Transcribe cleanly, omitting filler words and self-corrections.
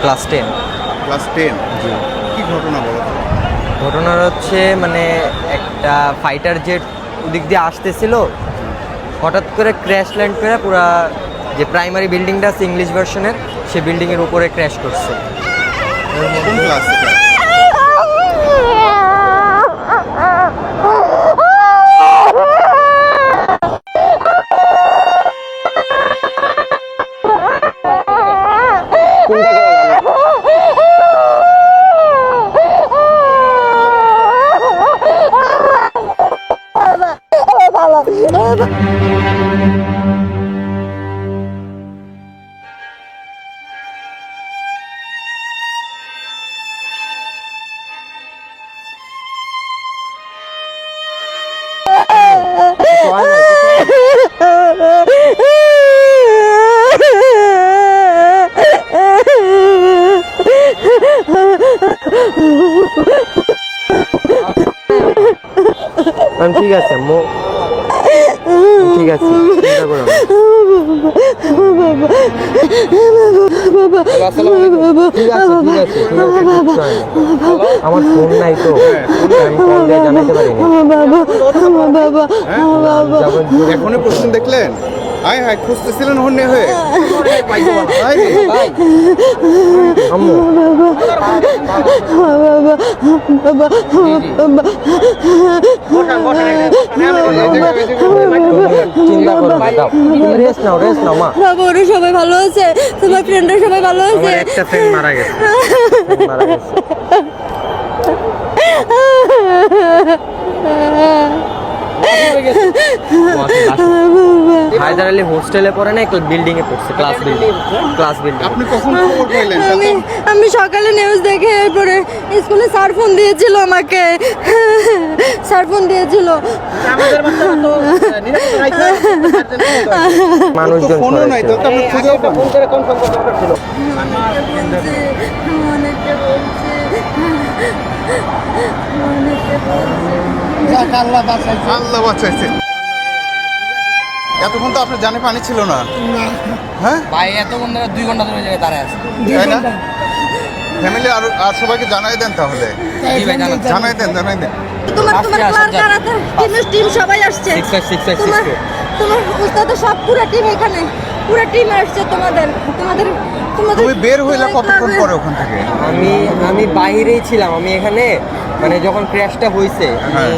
Class 10। Class 10? জি। কি ঘটনা বলো তো? ঘটনা হচ্ছে মানে একটা ফাইটার জেট ওদিক দিয়ে আসতেছিল, হঠাৎ করে ক্র্যাশ ল্যান্ড করে পুরা যে প্রাইমারি বিল্ডিংটা আছে ইংলিশ ভার্সনের, সে বিল্ডিংয়ের উপরে ক্র্যাশ করছে। কোন ক্লাস এটা? ঠিক আছে ঠিক আছে, চিন্তা করো না। ঠিক আছে, ঠিক আছে, কিচ্ছু হয় না। আমার ফোন নাই তো, আমি কল দিয়ে জানাইতে পারিনি। এখনই প্রশ্ন দেখলেন? হাই হাই খুঁজতেছিলেন হন্যে হয়ে? আম্মু চিন্তা করো না, দাও রেস্ট নাও মা। বাবা ওরা সবাই ভালো আছে? তোমার ফ্রেন্ডরা সবাই ভালো আছে? আমার একটা ফ্রেন্ড মারা গেছে। হায়দার আলী হোস্টেলে পড়ে না, বিল্ডিং এ পড়ছে, ক্লাস বিল্ডিং। আপনি কখন খবর পাইলেন? আমি সকালে নিউজ দেখে এরপরে স্কুলে স্যার ফোন দিয়েছিল আমাকে, স্যার ফোন দিয়েছিল। মানুষজন ফোনও নাই তো, আপনি খুঁজেও পান? আল্লাহ বাঁচাইছে। এতক্ষণ তো আপনার জানে পানি ছিল না? হ্যাঁ ভাই এতক্ষণ ধরে 2 ঘন্টা ধরে জায়গায় দাঁড়ায় আছে। তাই না? ফ্যামিলি আর সবাইকে জানাই দেন তাহলে। জি ভাই জানাচ্ছি। জানাই দেন। তোমার টিম সবাই আসছে। তোমার উস্তাদ সব পুরো টিম এখানে, পুরো টিম আসছে তোমাদের। তুমি বের হইলে কতক্ষণ পরে ওখান থেকে? আমি বাইরেই ছিলাম, আমি এখানে মানে যখন ক্র্যাশটা হয়েছে হ্যাঁ।